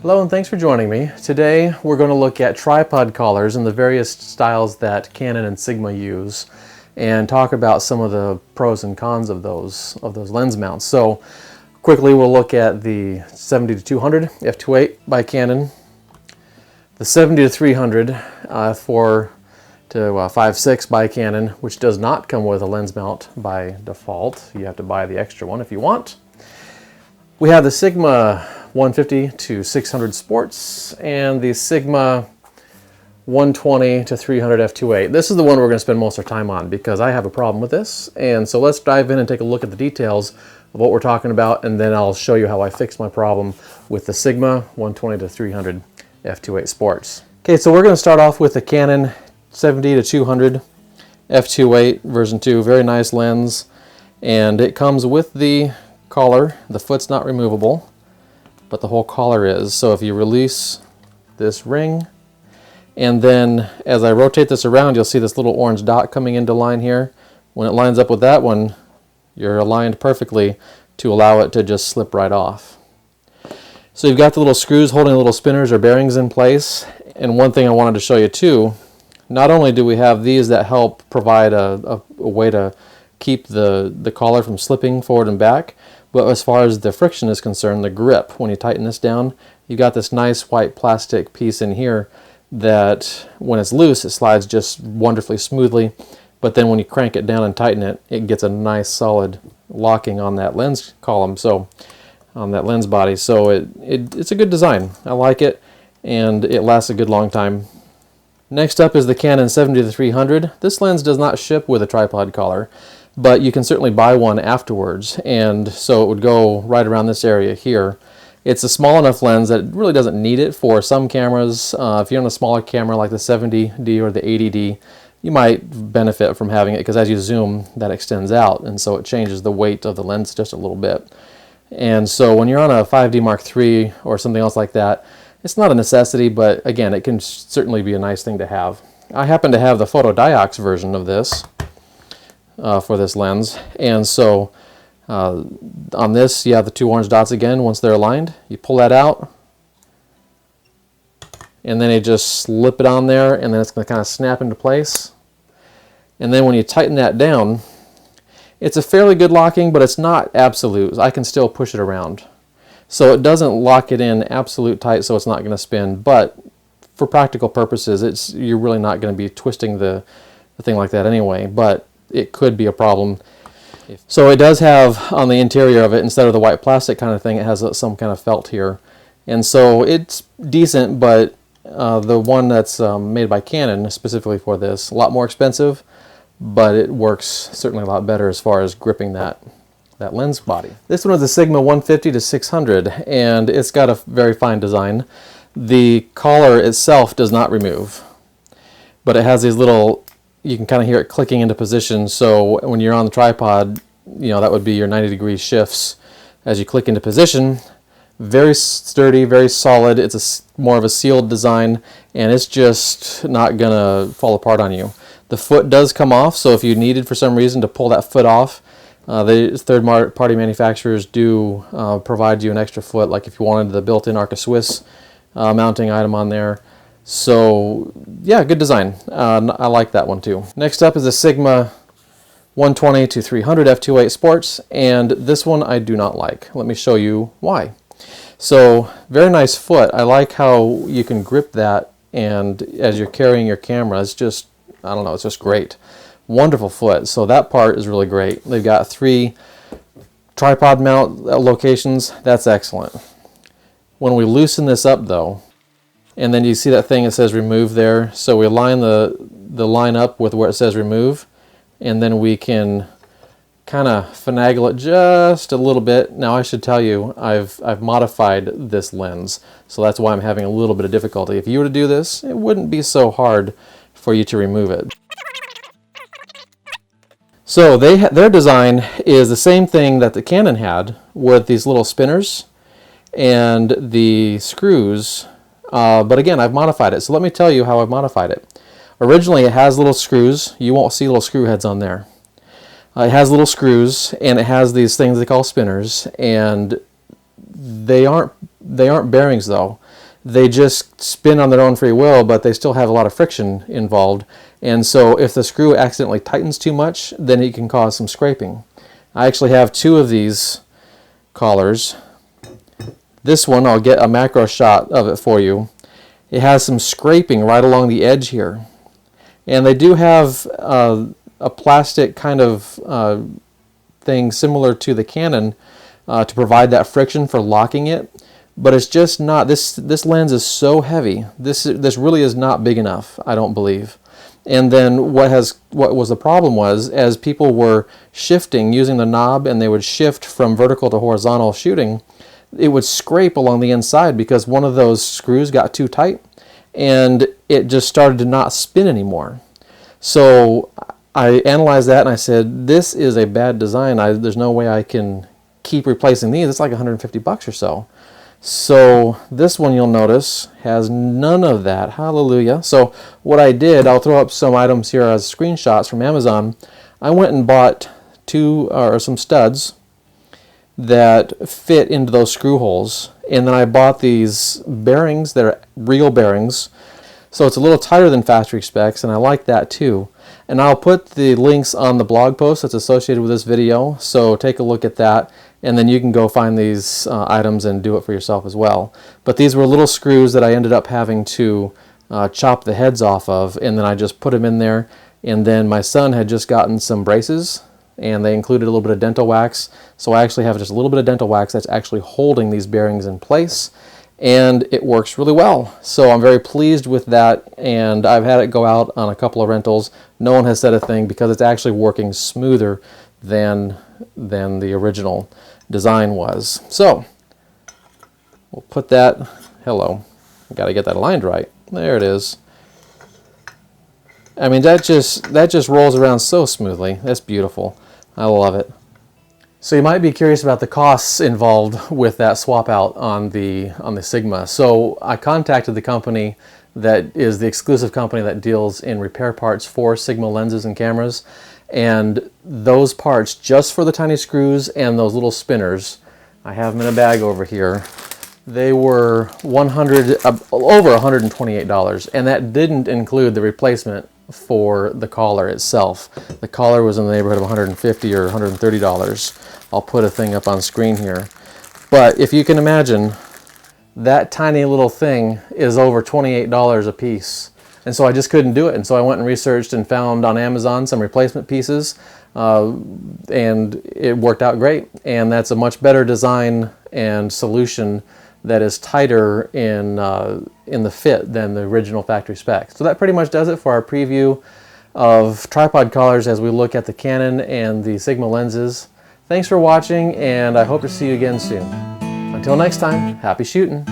Hello and thanks for joining me. Today we're going to look at tripod collars and the various styles that Canon and Sigma use and talk about some of the pros and cons of those lens mounts. So quickly we'll look at the 70-200 f2.8 by Canon, the 70-300 4 to 5.6 by Canon, which does not come with a lens mount by default. You have to buy the extra one if you want. We have the Sigma 150-600 Sports and the Sigma 120-300 f2.8. This is the one we're going to spend most of our time on because I have a problem with this. And so let's dive in and take a look at the details of what we're talking about, and then I'll show you how I fixed my problem with the Sigma 120-300 f2.8 Sports. Okay, so we're going to start off with the Canon 70-200 f2.8 version 2. Very nice lens, and it comes with the collar. The foot's not removable, but the whole collar is. So if you release this ring, and then as I rotate this around, you'll see this little orange dot coming into line here. When it lines up with that one, you're aligned perfectly to allow it to just slip right off. So you've got the little screws holding the little spinners or bearings in place. And one thing I wanted to show you too, not only do we have these that help provide a way to keep the collar from slipping forward and back, but as far as the friction is concerned, the grip, when you tighten this down, you've got this nice white plastic piece in here that when it's loose, it slides just wonderfully smoothly, but then when you crank it down and tighten it, it gets a nice solid locking on that lens column, so on that lens body. So it's a good design. I like it, and it lasts a good long time. Next up is the Canon 70-300. This lens does not ship with a tripod collar, but you can certainly buy one afterwards, and so it would go right around this area here. It's a small enough lens that it really doesn't need it for some cameras. If you're on a smaller camera like the 70D or the 80D, you might benefit from having it because as you zoom, that extends out, and so it changes the weight of the lens just a little bit. And so when you're on a 5D Mark III or something else like that, it's not a necessity, but again, it can certainly be a nice thing to have. I happen to have the photodiox version of this for this lens, and so on this you have the two orange dots again. Once they're aligned, you pull that out, and then you just slip it on there, and then it's going to kind of snap into place. And then when you tighten that down, it's a fairly good locking, but it's not absolute. I can still push it around. So it doesn't lock it in absolute tight, so it's not going to spin, but for practical purposes, you're really not going to be twisting the thing like that anyway, but it could be a problem. So it does have on the interior of it, instead of the white plastic kind of thing, it has some kind of felt here. And so it's decent, but the one that's made by Canon specifically for this, a lot more expensive, but it works certainly a lot better as far as gripping that lens body. This one is the Sigma 150-600, and it's got a very fine design. The collar itself does not remove, but it has these little, you can kind of hear it clicking into position, so when you're on the tripod, that would be your 90-degree shifts as you click into position. Very sturdy, very solid. It's more of a sealed design, and it's just not gonna fall apart on you. The foot does come off, so if you needed for some reason to pull that foot off, the third-party manufacturers do provide you an extra foot, like if you wanted the built-in Arca Swiss mounting item on there. So yeah, good design. I like that one too. Next up is the Sigma 120-300 f2.8 Sports, and this one I do not like. Let me show you why. So very nice foot. I like how you can grip that, and as you're carrying your camera, it's just, I don't know, it's just great. Wonderful foot. So that part is really great. They've got 3 tripod mount locations. That's excellent. When we loosen this up though, and then you see that thing that says remove there, so we line the line up with where it says remove, and then we can kind of finagle it just a little bit. Now I should tell you, I've modified this lens, so that's why I'm having a little bit of difficulty. If you were to do this, it wouldn't be so hard for you to remove it. So their design is the same thing that the Canon had, with these little spinners and the screws, but again, I've modified it. So let me tell you how I've modified it. Originally it has little screws. You won't see little screw heads on there. It has little screws, and it has these things they call spinners, and they aren't bearings though. they just spin on their own free will, but they still have a lot of friction involved. And so if the screw accidentally tightens too much, then it can cause some scraping. I actually have two of these collars. This one, I'll get a macro shot of it for you. It has some scraping right along the edge here. And they do have a plastic kind of thing similar to the Canon to provide that friction for locking it. But it's just not, this lens is so heavy. This really is not big enough, I don't believe. And then what was the problem was, as people were shifting using the knob and they would shift from vertical to horizontal shooting, it would scrape along the inside because one of those screws got too tight and it just started to not spin anymore. So I analyzed that and I said, this is a bad design. There's no way I can keep replacing these. It's like 150 bucks or so. So this one, you'll notice, has none of that. Hallelujah. So what I did, I'll throw up some items here as screenshots from Amazon. I went and bought some studs that fit into those screw holes, and then I bought these bearings that are real bearings. So it's a little tighter than factory specs, and I like that too. And I'll put the links on the blog post that's associated with this video, so take a look at that, and then you can go find these items and do it for yourself as well. But these were little screws that I ended up having to chop the heads off of, and then I just put them in there. And then my son had just gotten some braces, and they included a little bit of dental wax. So I actually have just a little bit of dental wax that's actually holding these bearings in place, and it works really well. So I'm very pleased with that, and I've had it go out on a couple of rentals. No one has said a thing because it's actually working smoother than the original design was. So we'll put that, hello, got to get that aligned right. There it is. I mean, that just rolls around so smoothly. That's beautiful. I love it. So you might be curious about the costs involved with that swap out on the Sigma. So I contacted the company that is the exclusive company that deals in repair parts for Sigma lenses and cameras. And those parts, just for the tiny screws and those little spinners, I have them in a bag over here, they were over $128, and that didn't include the replacement for the collar itself. The collar was in the neighborhood of $150 or $130. I'll put a thing up on screen here. But if you can imagine, that tiny little thing is over $28 a piece. And so I just couldn't do it. And so I went and researched and found on Amazon some replacement pieces, and it worked out great. And that's a much better design and solution that is tighter in the fit than the original factory spec. So that pretty much does it for our preview of tripod collars as we look at the Canon and the Sigma lenses. Thanks for watching, and I hope to see you again soon. Until next time, happy shooting.